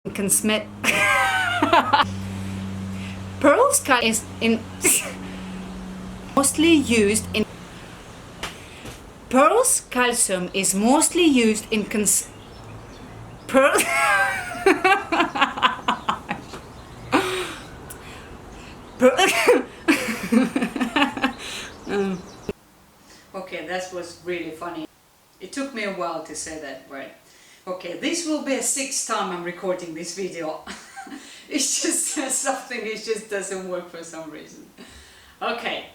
Consmit. Pearl's calcium is mostly used in Pearl's calcium is mostly used in Pearl. Okay, that was really funny. It took me a while to say that word. Okay, this will be a sixth time I'm recording this video. It's just something, it just doesn't work for some reason. Okay,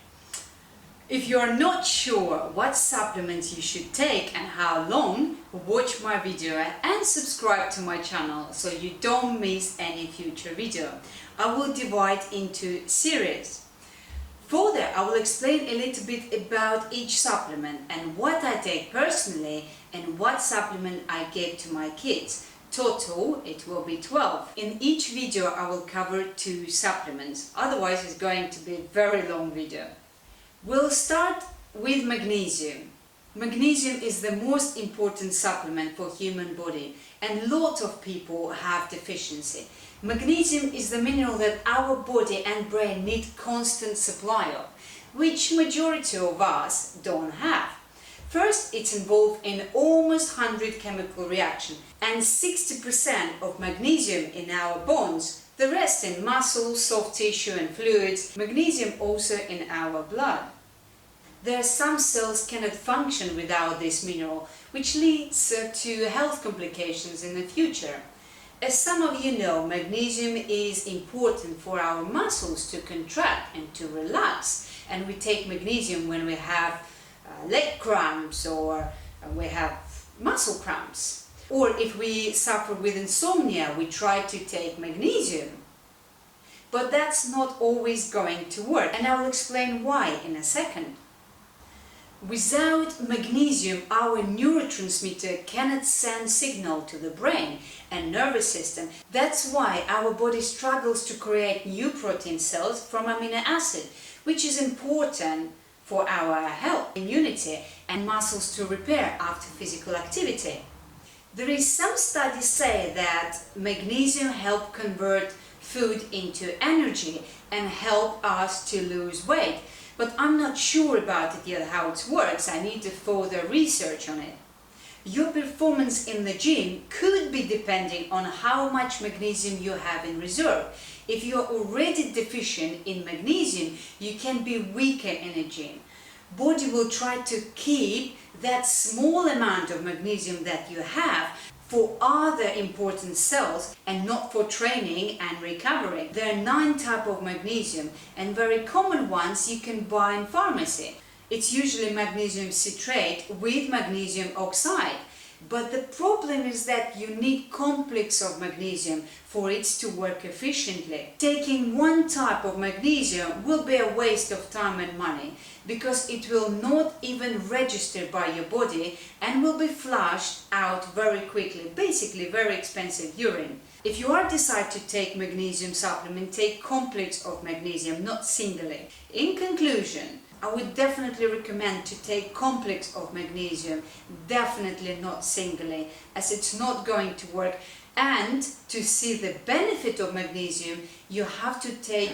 if you're not sure what supplements you should take and how long, watch my video and subscribe to my channel so you don't miss any future video. I will divide into series. Further, I will explain a little bit about each supplement and what I take personally and what supplement I give to my kids. Total, it will be 12. In each video I will cover 2 supplements, otherwise it's going to be a very long video. We'll start with magnesium. Magnesium is the most important supplement for human body and lots of people have deficiency. Magnesium is the mineral that our body and brain need constant supply of, which majority of us don't have. First, it's involved in almost 100 chemical reactions and 60% of magnesium in our bones, the rest in muscles, soft tissue and fluids, magnesium also in our blood. There are some cells cannot function without this mineral, which leads to health complications in the future. As some of you know, magnesium is important for our muscles to contract and to relax, and we take magnesium when we have leg cramps or we have muscle cramps. Or if we suffer with insomnia, we try to take magnesium. But that's not always going to work, and I will explain why in a second. Without magnesium, our neurotransmitter cannot send signal to the brain and nervous system. That's why our body struggles to create new protein cells from amino acid, which is important for our health, immunity and muscles to repair after physical activity. There is some studies say that magnesium help convert food into energy and help us to lose weight. But I'm not sure about it yet how it works. I need to further research on it. Your performance in the gym could be depending on how much magnesium you have in reserve. If you are already deficient in magnesium, you can be weaker in a gym. Body will try to keep that small amount of magnesium that you have for other important cells and not for training and recovery. There are 9 types of magnesium and very common ones you can buy in pharmacy. It's usually magnesium citrate with magnesium oxide. But the problem is that you need complex of magnesium for it to work efficiently. Taking one type of magnesium will be a waste of time and money because it will not even register by your body and will be flushed out very quickly, basically very expensive urine. If you are decide to take magnesium supplement, take complex of magnesium, not singly. In conclusion, I would definitely recommend to take complex of magnesium, definitely not singly, as it's not going to work. And to see the benefit of magnesium, you have to take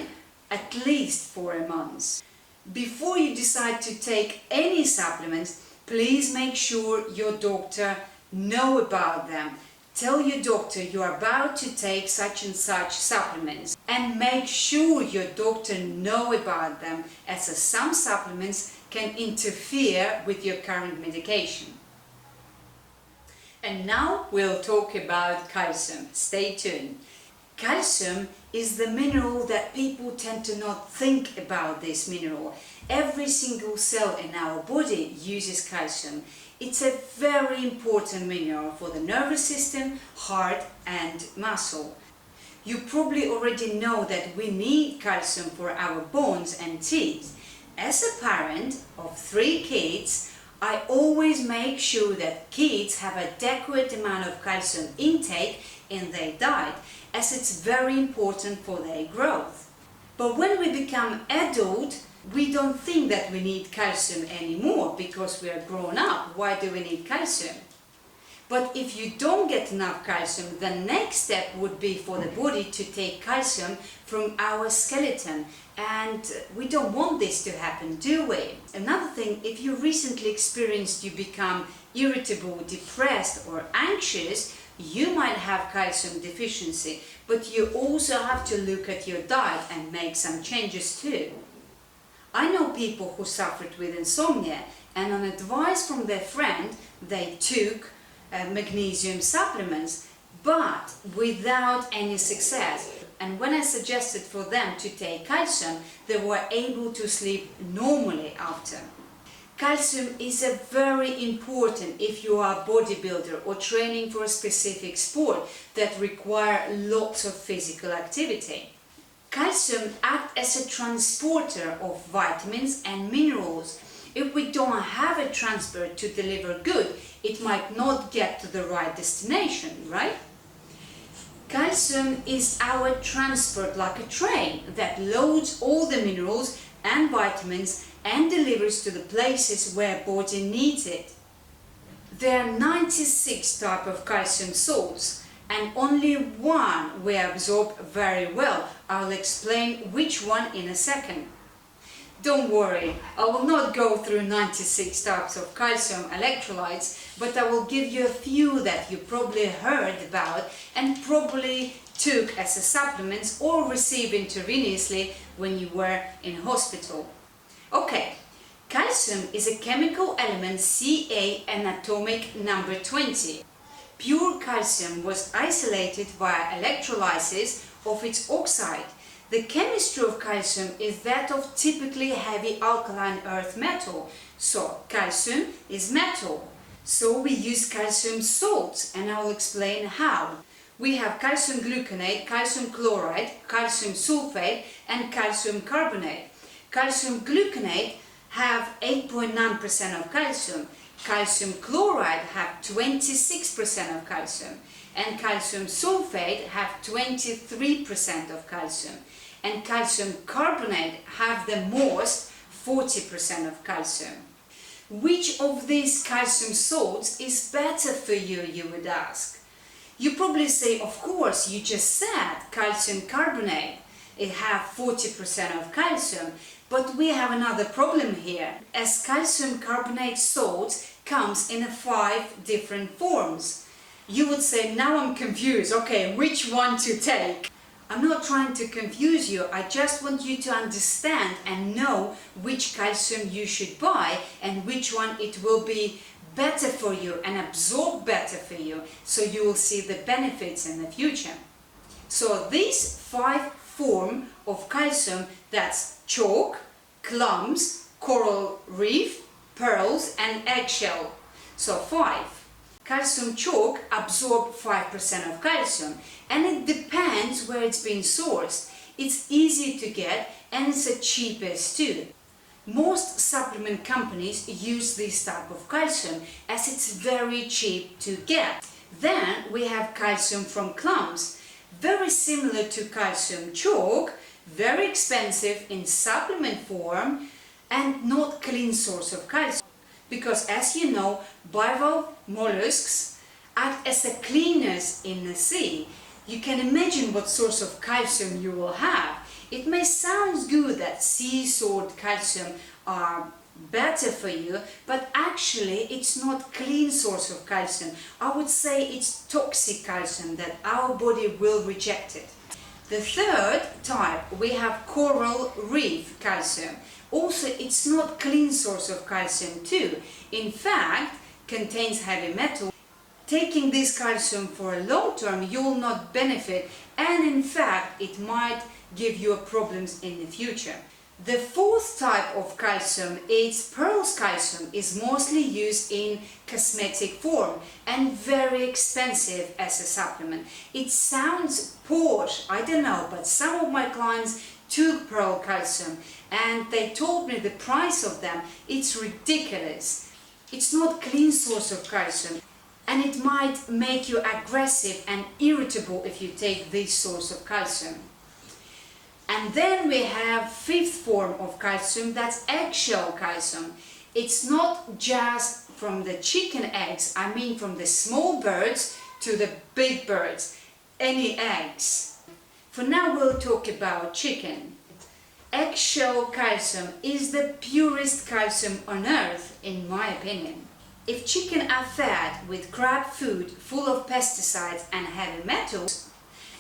at least 4 months. Before you decide to take any supplements, please make sure your doctor know about them. Tell your doctor you are about to take such and such supplements and make sure your doctor know about them, as some supplements can interfere with your current medication. And now we'll talk about calcium. Stay tuned. Calcium is the mineral that people tend to not think about. This mineral. Every single cell in our body uses calcium. It's a very important mineral for the nervous system, heart and muscle. You probably already know that we need calcium for our bones and teeth. As a parent of 3 kids, I always make sure that kids have adequate amount of calcium intake in their diet, as it's very important for their growth. But when we become adult, we don't think that we need calcium anymore because we are grown up. Why do we need calcium? But if you don't get enough calcium, the next step would be for the body to take calcium from our skeleton. And we don't want this to happen, do we? Another thing, if you recently experienced you become irritable, depressed or anxious, you might have calcium deficiency, but you also have to look at your diet and make some changes too. I know people who suffered with insomnia, and on advice from their friend, they took magnesium supplements, but without any success. And when I suggested for them to take calcium, they were able to sleep normally after. Calcium is a very important if you are a bodybuilder or training for a specific sport that require lots of physical activity. Calcium acts as a transporter of vitamins and minerals. If we don't have a transport to deliver good, it might not get to the right destination, right? Calcium is our transport like a train that loads all the minerals and vitamins and delivers to the places where body needs it. There are 96 types of calcium salts and only one we absorb very well. I'll explain which one in a second. Don't worry, I will not go through 96 types of calcium electrolytes, but I will give you a few that you probably heard about and probably took as a supplements or received intravenously when you were in hospital. Okay, calcium is a chemical element Ca and atomic number 20. Pure calcium was isolated via electrolysis of its oxide. The chemistry of calcium is that of typically heavy alkaline earth metal, so calcium is metal. So we use calcium salts, and I will explain how. We have calcium gluconate, calcium chloride, calcium sulfate and calcium carbonate. Calcium gluconate have 8.9% of calcium, calcium chloride have 26% of calcium, and calcium sulfate have 23% of calcium, and calcium carbonate have the most, 40% of calcium. Which of these calcium salts is better for you, you would ask? You probably say, of course, you just said calcium carbonate. It have 40% of calcium, but we have another problem here, as calcium carbonate salts comes in 5 different forms. You would say, now I'm confused, okay, which one to take? I'm not trying to confuse you, I just want you to understand and know which calcium you should buy and which one it will be better for you and absorb better for you, so you will see the benefits in the future. So these 5 forms of calcium, that's chalk, clumps, coral reef, pearls and eggshell. So 5. Calcium chalk absorbs 5% of calcium, and it depends where it's been sourced. It's easy to get and it's the cheapest too. Most supplement companies use this type of calcium as it's very cheap to get. Then we have calcium from clumps, very similar to calcium chalk, very expensive in supplement form and not clean source of calcium. Because as you know, bivalve mollusks act as a cleaners in the sea. You can imagine what source of calcium you will have. It may sound good that sea salt calcium are better for you, but actually it's not clean source of calcium. I would say it's toxic calcium that our body will reject it. The third type, we have coral reef calcium. Also, it's not clean source of calcium too. In fact, contains heavy metal. Taking this calcium for a long term, you will not benefit, and in fact, it might give you problems in the future. The fourth type of calcium, it's pearls calcium, is mostly used in cosmetic form and very expensive as a supplement. It sounds posh, I don't know, but some of my clients took pearl calcium and they told me the price of them, it's ridiculous. It's not clean source of calcium and it might make you aggressive and irritable if you take this source of calcium. And then we have fifth form of calcium, that's eggshell calcium. It's not just from the chicken eggs, I mean from the small birds to the big birds. Any eggs. For now we'll talk about chicken. Eggshell calcium is the purest calcium on earth, in my opinion. If chicken are fed with crab food full of pesticides and heavy metals,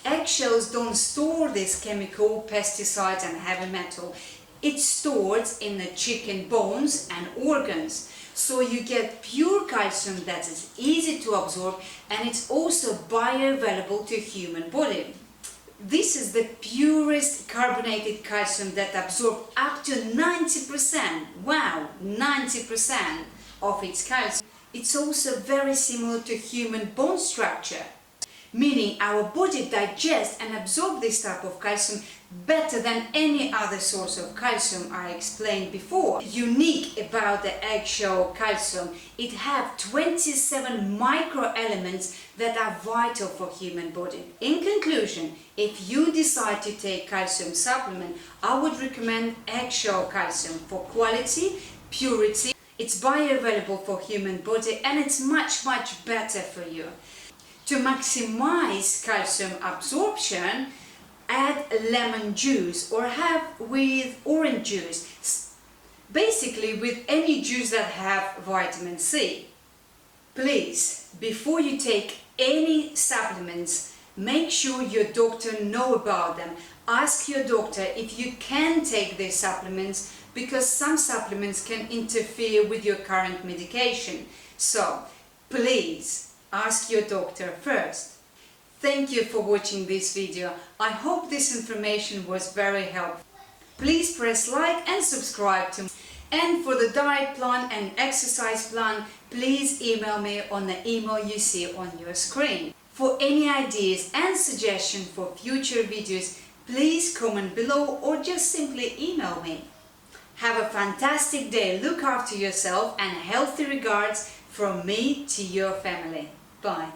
eggshells don't store this chemical, pesticides and heavy metal. It's stored in the chicken bones and organs. So you get pure calcium that is easy to absorb, and it's also bioavailable to human body. This is the purest carbonated calcium that absorbs up to 90%. Wow, 90% of its calcium. It's also very similar to human bone structure, meaning our body digests and absorbs this type of calcium better than any other source of calcium I explained before. Unique about the eggshell calcium, it has 27 microelements that are vital for human body. In conclusion, if you decide to take calcium supplement, I would recommend eggshell calcium for quality, purity. It's bioavailable for human body and it's much better for you. To maximize calcium absorption, add lemon juice or have with orange juice, basically with any juice that have vitamin C. Please, before you take any supplements, make sure your doctor know about them. Ask your doctor if you can take these supplements, because some supplements can interfere with your current medication. So, please ask your doctor first. Thank you for watching this video. I hope this information was very helpful. Please press like and subscribe to me. And for the diet plan and exercise plan, please email me on the email you see on your screen. For any ideas and suggestions for future videos, please comment below or just simply email me. Have a fantastic day, look after yourself, and healthy regards from me to your family. Bye.